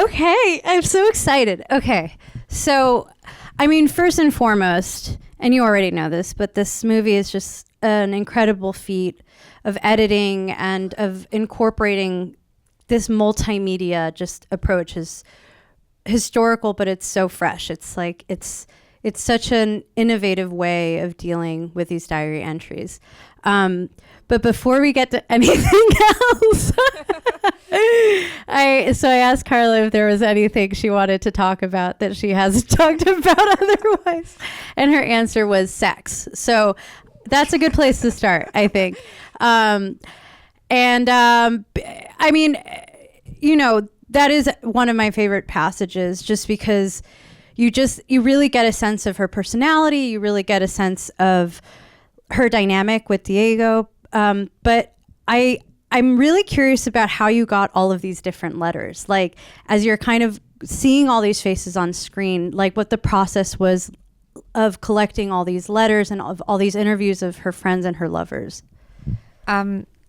Okay, I'm so excited. Okay, so, I mean, first and foremost, and you already know this, but this movie is just an incredible feat of editing and of incorporating this multimedia just approach. Is historical, but it's so fresh. It's like it's such an innovative way of dealing with these diary entries. But before we get to anything else, I asked Carla if there was anything she wanted to talk about that she hasn't talked about otherwise, and her answer was sex. So that's a good place to start, I think. I mean, you know, that is one of my favorite passages, just because you really get a sense of her personality. You really get a sense of her dynamic with Diego. But I'm really curious about how you got all of these different letters. Like, as you're kind of seeing all these faces on screen, like what the process was of collecting all these letters and of all these interviews of her friends and her lovers.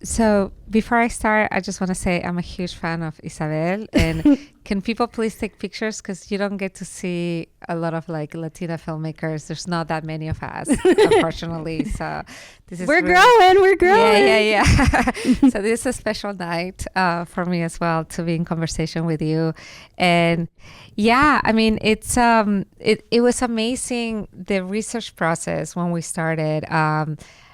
So before I start, I just want to say I'm a huge fan of Isabel, and can people please take pictures, because you don't get to see a lot of like Latina filmmakers. There's not that many of us, unfortunately. So this is we're growing. Yeah. So this is a special night for me as well to be in conversation with you, and yeah, I mean it was amazing, the research process when we started.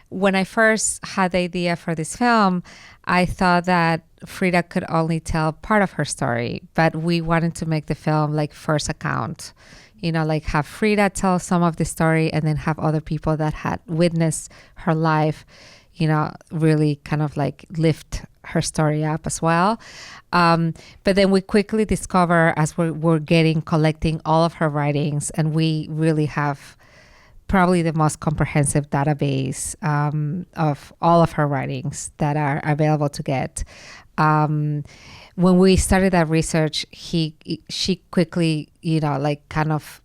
When I first had the idea for this film, I thought that Frida could only tell part of her story, but we wanted to make the film like first account, you know, like have Frida tell some of the story and then have other people that had witnessed her life, you know, really kind of like lift her story up as well. But then we quickly discover, as we're collecting all of her writings, and we really have probably the most comprehensive database of all of her writings that are available to get. When we started that research, she quickly, you know, like kind of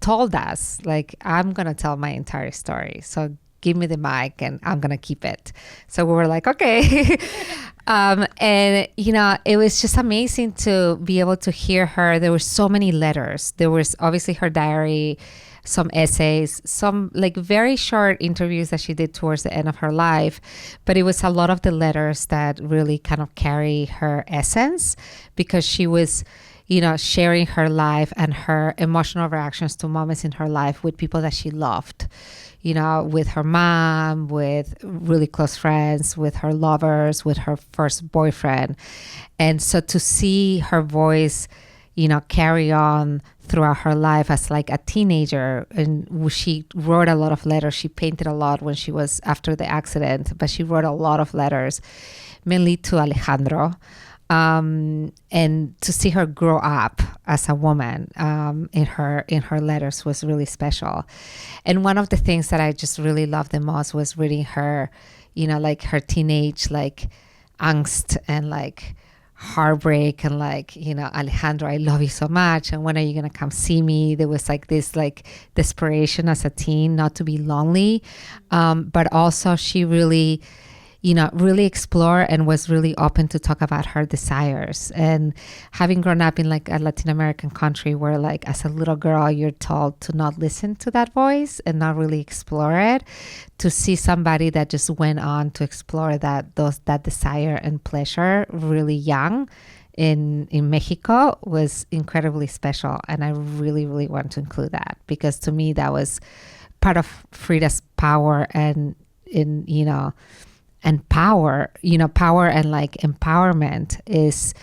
told us, like, I'm going to tell my entire story. So give me the mic and I'm going to keep it. So we were like, okay. And, you know, it was just amazing to be able to hear her. There were so many letters. There was obviously her diary, some essays, some like very short interviews that she did towards the end of her life. But it was a lot of the letters that really kind of carry her essence, because she was, you know, sharing her life and her emotional reactions to moments in her life with people that she loved, you know, with her mom, with really close friends, with her lovers, with her first boyfriend. And so to see her voice, you know, carry on throughout her life as like a teenager, and she wrote a lot of letters. She painted a lot when she was after the accident, but she wrote a lot of letters, mainly to Alejandro. And to see her grow up as a woman in her letters was really special. And one of the things that I just really loved the most was reading her, you know, like her teenage like angst and like heartbreak, and like, you know, Alejandro, I love you so much, and when are you gonna come see me? There was like this like desperation as a teen not to be lonely, but also she really, you know, really explored and was really open to talk about her desires. And having grown up in like a Latin American country where like as a little girl you're told to not listen to that voice and not really explore it, to see somebody that just went on to explore that desire and pleasure really young in Mexico was incredibly special. And I really, really want to include that, because to me that was part of Frida's power and power and like empowerment is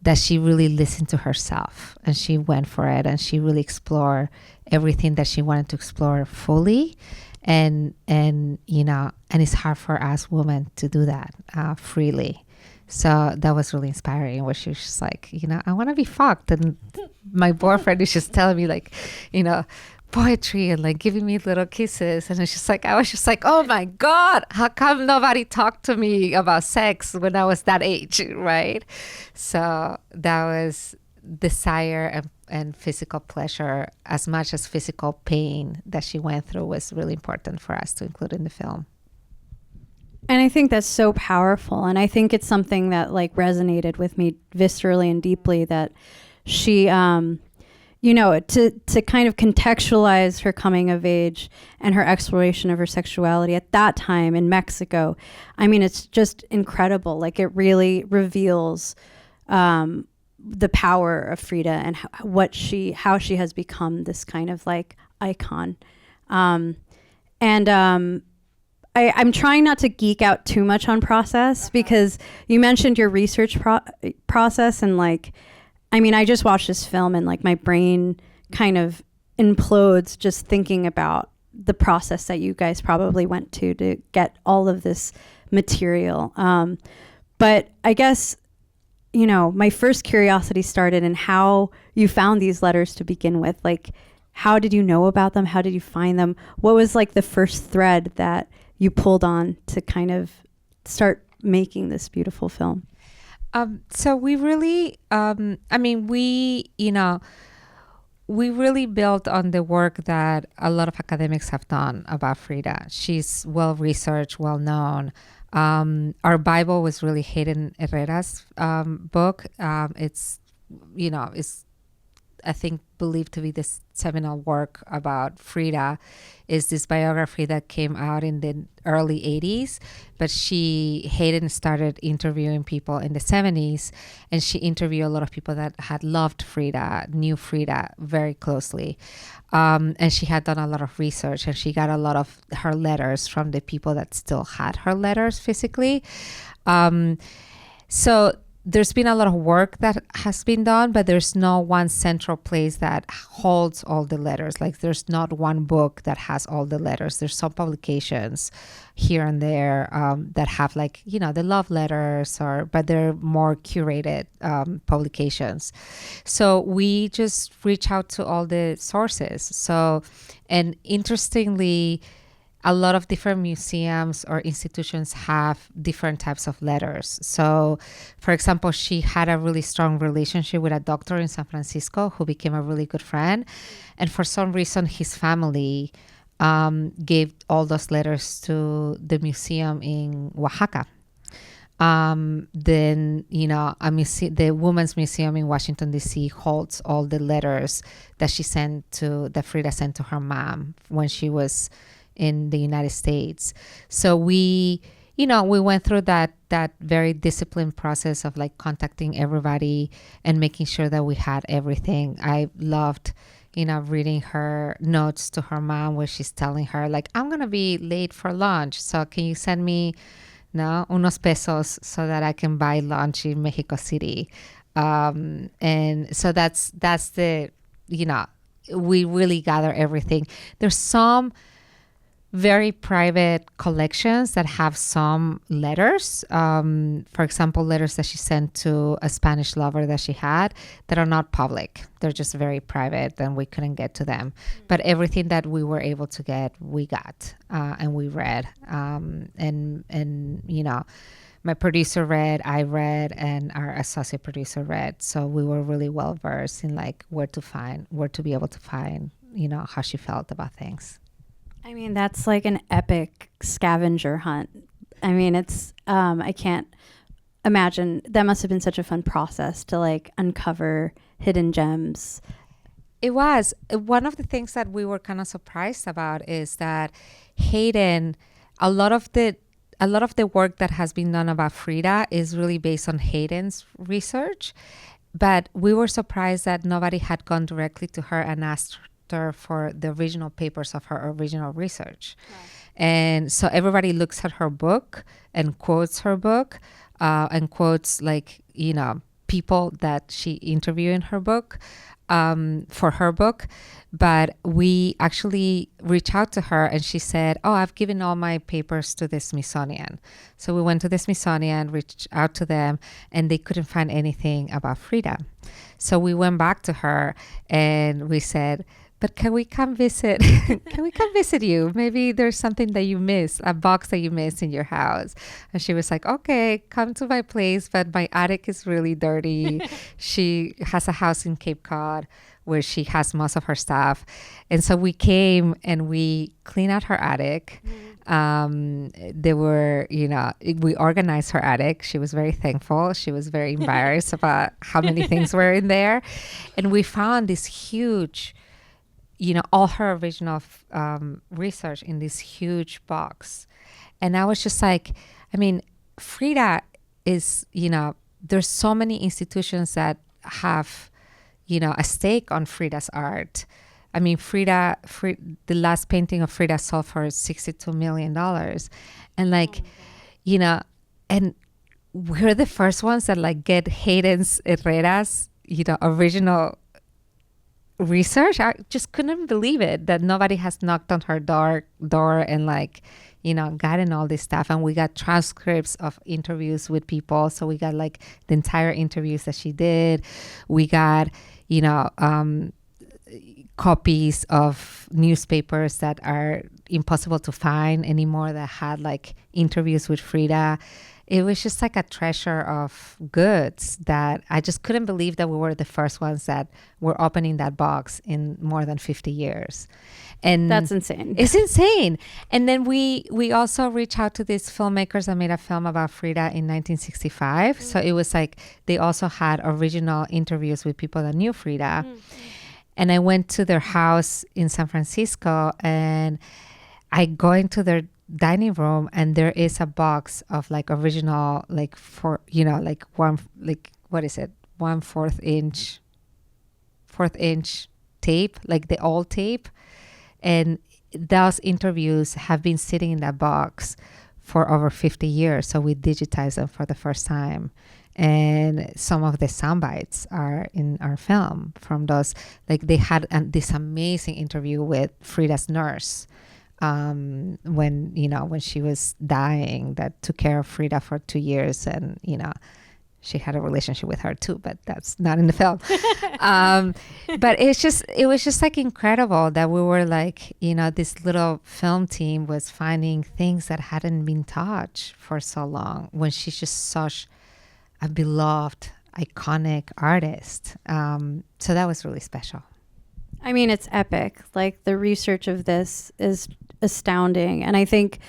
that she really listened to herself and she went for it, and she really explored everything that she wanted to explore fully. And you know, and it's hard for us women to do that freely. So that was really inspiring, where she was just like, you know, I want to be fucked. And my boyfriend is just telling me like, you know, poetry and like giving me little kisses. And it's just like, I was just like, oh my God, how come nobody talked to me about sex when I was that age, right? So that was desire and physical pleasure, as much as physical pain that she went through, was really important for us to include in the film. And I think that's so powerful. And I think it's something that like resonated with me viscerally and deeply, that she, to kind of contextualize her coming of age and her exploration of her sexuality at that time in Mexico. I mean, it's just incredible. Like, it really reveals the power of Frida and how she has become this kind of like icon. I'm trying not to geek out too much on process, because you mentioned your research process, and like, I mean, I just watched this film and like my brain kind of implodes just thinking about the process that you guys probably went to get all of this material. But I guess, my first curiosity started in how you found these letters to begin with. Like, how did you know about them? How did you find them? What was like the first thread that you pulled on to kind of start making this beautiful film? So we really, we really built on the work that a lot of academics have done about Frida. She's well-researched, well-known. Our Bible was really Hayden Herrera's book. It's I think believed to be this seminal work about Frida. Is this biography that came out in the early 80s, but Hayden started interviewing people in the 70s, and she interviewed a lot of people that had loved Frida, knew Frida very closely. And she had done a lot of research, and she got a lot of her letters from the people that still had her letters physically. So there's been a lot of work that has been done, but there's no one central place that holds all the letters. Like, there's not one book that has all the letters. There's some publications here and there that have like, the love letters, but they're more curated publications. So we just reach out to all the sources. So, and interestingly, a lot of different museums or institutions have different types of letters. So, for example, she had a really strong relationship with a doctor in San Francisco who became a really good friend. And for some reason, his family gave all those letters to the museum in Oaxaca. Then, the Women's Museum in Washington, D.C. holds all the letters that Frida sent to her mom when she was in the United States. So we went through that very disciplined process of like contacting everybody and making sure that we had everything. I loved, reading her notes to her mom where she's telling her like, I'm going to be late for lunch. So can you send me unos pesos so that I can buy lunch in Mexico City? And so that's the, we really gather everything. There's some very private collections that have some letters. For example, letters that she sent to a Spanish lover that she had that are not public. They're just very private and we couldn't get to them. But everything that we were able to get, we got and we read. And my producer read, I read, and our associate producer read. So we were really well versed in like where to be able to find, how she felt about things. I mean, that's like an epic scavenger hunt. I mean, it's, I can't imagine, that must have been such a fun process to like uncover hidden gems. It was. One of the things that we were kind of surprised about is that Hayden, a lot of the work that has been done about Frida is really based on Hayden's research. But we were surprised that nobody had gone directly to her and asked her for the original papers of her original research. Right. And so everybody looks at her book and quotes her book and quotes like, people that she interviewed in her book for her book. But we actually reached out to her and she said, I've given all my papers to the Smithsonian. So we went to the Smithsonian, reached out to them, and they couldn't find anything about Frida. So we went back to her and we said, but can we come visit? Can we come visit you? Maybe there's something that you missed, a box that you missed in your house. And she was like, okay, come to my place, but my attic is really dirty. She has a house in Cape Cod where she has most of her stuff. And so we came and we cleaned out her attic. There were, we organized her attic. She was very thankful. She was very embarrassed about how many things were in there. And we found this huge, all her original research in this huge box. And I was just like, I mean, Frida is, there's so many institutions that have, a stake on Frida's art. I mean, the last painting of Frida sold for $62 million. And like, and we're the first ones that like get Hayden Herrera's, original research. I just couldn't believe it that nobody has knocked on her door and like, gotten all this stuff. And we got transcripts of interviews with people. So we got like the entire interviews that she did. We got, copies of newspapers that are impossible to find anymore that had like interviews with Frida. It was just like a treasure of goods that I just couldn't believe that we were the first ones that were opening that box in more than 50 years. And that's insane. It's insane. And then we also reached out to these filmmakers that made a film about Frida in 1965. So it was like they also had original interviews with people that knew Frida. And I went to their house in San Francisco and I go into their dining room and there is a box of like original, like like one, like, what is it? 1/4 inch, 4th inch tape, like the old tape. And those interviews have been sitting in that box for over 50 years. So we digitized them for the first time. And some of the sound bites are in our film from those. Like they had this amazing interview with Frida's nurse when she was dying, that took care of Frida for 2 years. And, she had a relationship with her too, but that's not in the film. But it was just like incredible that we were like, this little film team was finding things that hadn't been touched for so long when she's just such a beloved, iconic artist. So that was really special. I mean, it's epic. Like the research of this is astounding. And I think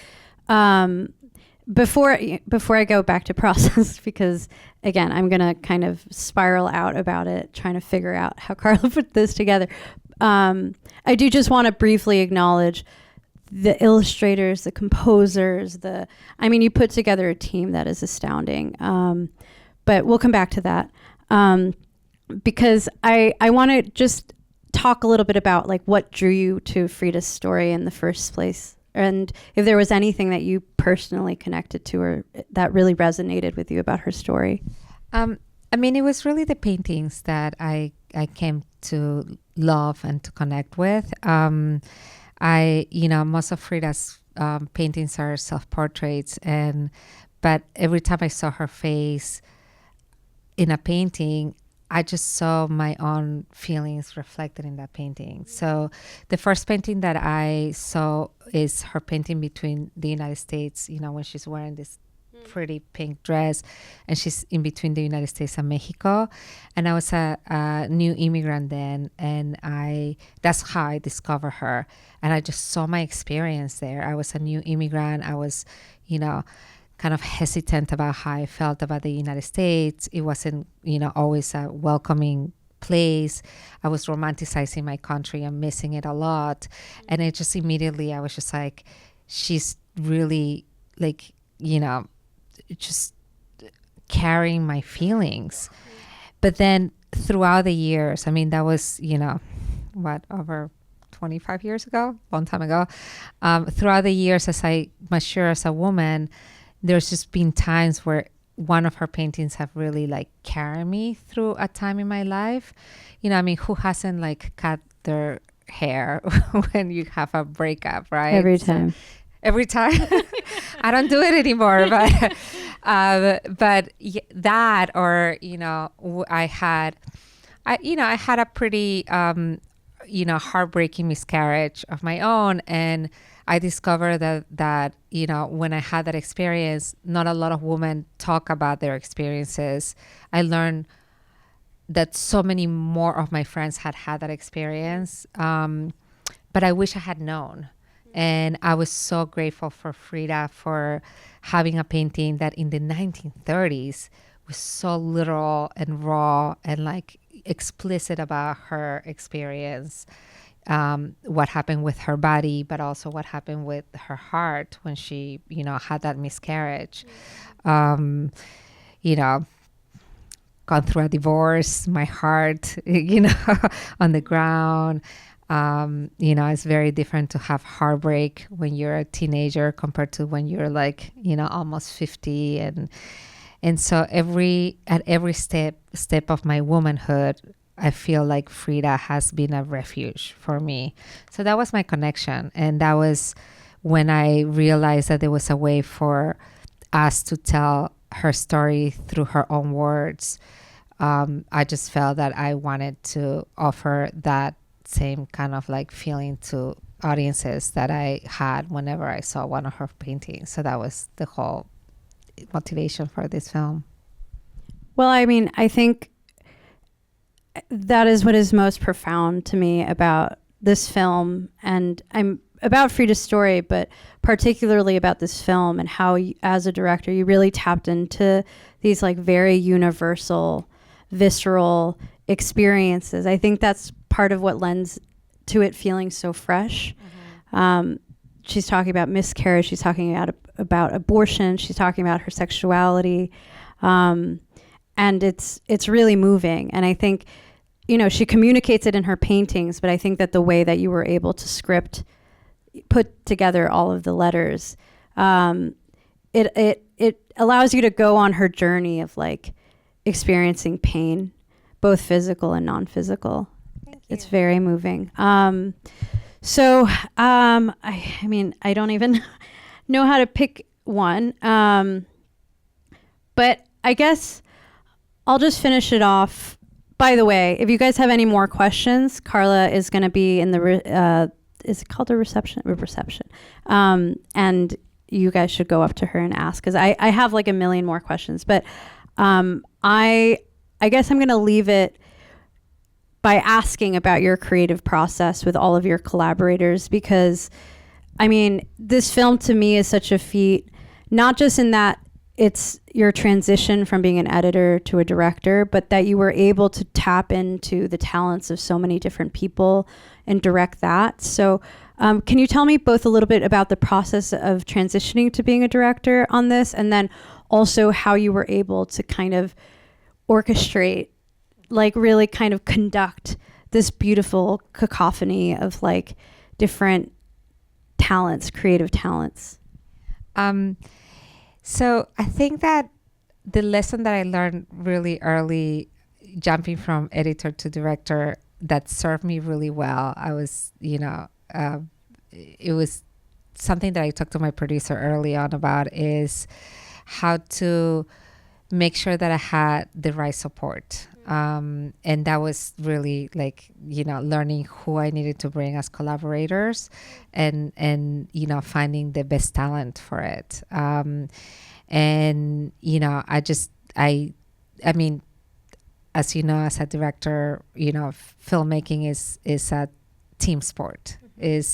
before I go back to process, because again, I'm going to kind of spiral out about it, trying to figure out how Carla put this together. I do just want to briefly acknowledge the illustrators, the composers, you put together a team that is astounding. But we'll come back to that. Because I want to just talk a little bit about like what drew you to Frida's story in the first place. And if there was anything that you personally connected to or that really resonated with you about her story. It was really the paintings that I came to love and to connect with. Most of Frida's paintings are self-portraits, but every time I saw her face in a painting, I just saw my own feelings reflected in that painting. So the first painting that I saw is her painting between the United States, when she's wearing this pretty pink dress and she's in between the United States and Mexico. And I was a new immigrant then, and that's how I discovered her. And I just saw my experience there. I was a new immigrant. I was, kind of hesitant about how I felt about the United States. It wasn't, always a welcoming place. I was romanticizing my country and missing it a lot. And it just immediately, I was just like, she's really like, just carrying my feelings. But then throughout the years, that was, over 25 years ago, long time ago. Throughout the years, as I mature as a woman, there's just been times where one of her paintings have really like carried me through a time in my life. Who hasn't like cut their hair when you have a breakup, right? Every time. I don't do it anymore, but that, or I had a pretty heartbreaking miscarriage of my own, and I discovered that when I had that experience, not a lot of women talk about their experiences. I learned that so many more of my friends had that experience, but I wish I had known. And I was so grateful for Frida for having a painting that in the 1930s was so literal and raw and like explicit about her experience, what happened with her body, but also what happened with her heart when she, had that miscarriage. You know, gone through a divorce, my heart, on the ground. It's very different to have heartbreak when you're a teenager compared to when you're like, almost 50. And so at every step of my womanhood, I feel like Frida has been a refuge for me. So that was my connection. And that was when I realized that there was a way for us to tell her story through her own words. I just felt that I wanted to offer that same kind of like feeling to audiences that I had whenever I saw one of her paintings. So that was the whole motivation for this film. Well, I mean, I think that is what is most profound to me about this film, and I'm about Frida's story, but particularly about this film and how as a director you really tapped into these like very universal, visceral experiences. I think that's part of what lends to it feeling so fresh. She's talking about miscarriage, she's talking about abortion, she's talking about her sexuality, and it's really moving. And I think, she communicates it in her paintings, but I think that the way that you were able to put together all of the letters, it allows you to go on her journey of like experiencing pain, both physical and non-physical. It's very moving. I mean, I don't even know how to pick one. But I guess I'll just finish it off. By the way, if you guys have any more questions, Carla is going to be in the, is it called a reception? Reception. And you guys should go up to her and ask, because I have like a million more questions. But I guess I'm going to leave it by asking about your creative process with all of your collaborators, because I mean, this film to me is such a feat, not just in that it's your transition from being an editor to a director, but that you were able to tap into the talents of so many different people and direct that. So can you tell me both a little bit about the process of transitioning to being a director on this, and then also how you were able to kind of orchestrate, like really kind of conduct this beautiful cacophony of like different talents, creative talents? So I think that the lesson that I learned really early, jumping from editor to director, that served me really well. I was, it was something that I talked to my producer early on about, is how to make sure that I had the right support. And that was really like, learning who I needed to bring as collaborators and finding the best talent for it. I mean, as you know, as a director, filmmaking is a team sport. It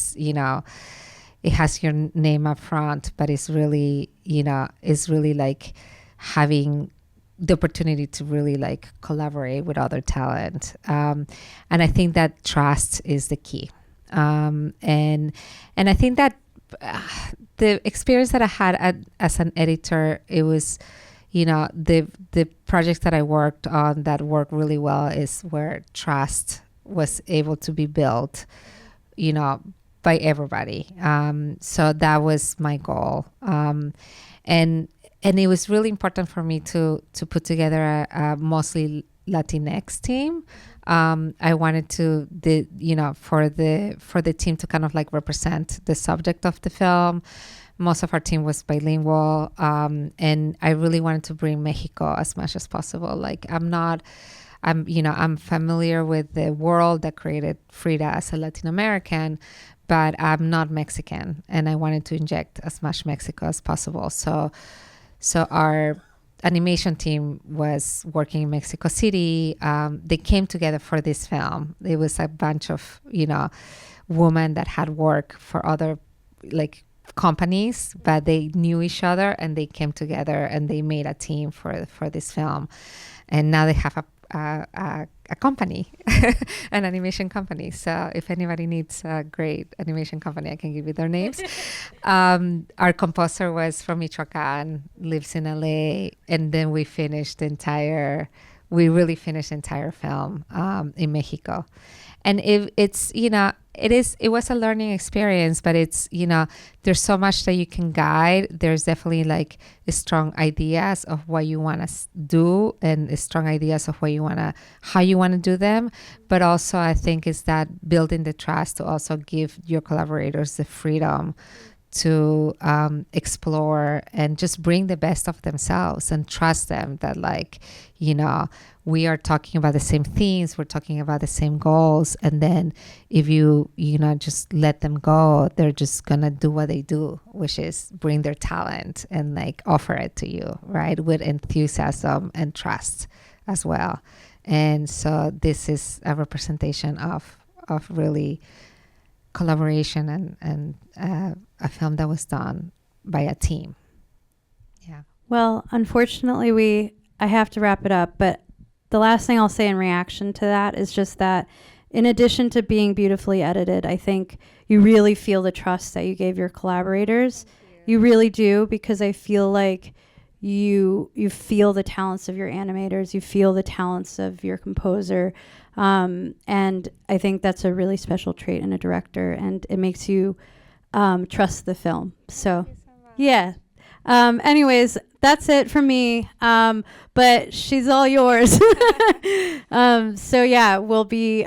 has your name up front, but it's really, like having the opportunity to really like collaborate with other talent. And I think that trust is the key. And I think that the experience that I had as an editor, it was, the projects that I worked on that worked really well is where trust was able to be built, by everybody. So that was my goal. And it was really important for me to put together a mostly Latinx team. I wanted to for the team to kind of like represent the subject of the film. Most of our team was bilingual, and I really wanted to bring Mexico as much as possible. Like I'm familiar with the world that created Frida as a Latin American, but I'm not Mexican, and I wanted to inject as much Mexico as possible. So our animation team was working in Mexico City. They came together for this film. It was a bunch of, women that had worked for other like companies, but they knew each other and they came together and they made a team for this film. And now they have a company, an animation company. So if anybody needs a great animation company, I can give you their names. Our composer was from Michoacan, lives in LA, and then we really finished the entire film in Mexico. And it was a learning experience, but it's, there's so much that you can guide. There's definitely like strong ideas of what you want to do and strong ideas of how you want to do them. But also I think is that building the trust to also give your collaborators the freedom to explore and just bring the best of themselves and trust them that we are talking about the same things, we're talking about the same goals, and then if you just let them go, they're just gonna do what they do, which is bring their talent and offer it to you, right, with enthusiasm and trust as well. And so this is a representation of really collaboration and a film that was done by a team. Yeah. Well, unfortunately, I have to wrap it up, but the last thing I'll say in reaction to that is just that in addition to being beautifully edited, I think you really feel the trust that you gave your collaborators. You really do, because I feel like you feel the talents of your animators, you feel the talents of your composer, and I think that's a really special trait in a director, and it makes you trust the film. So, yeah. Anyways, that's it from me. But she's all yours. So yeah, we'll be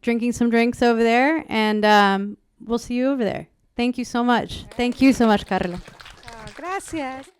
drinking some drinks over there, and we'll see you over there. Thank you so much. Thank you so much, Carla. Gracias.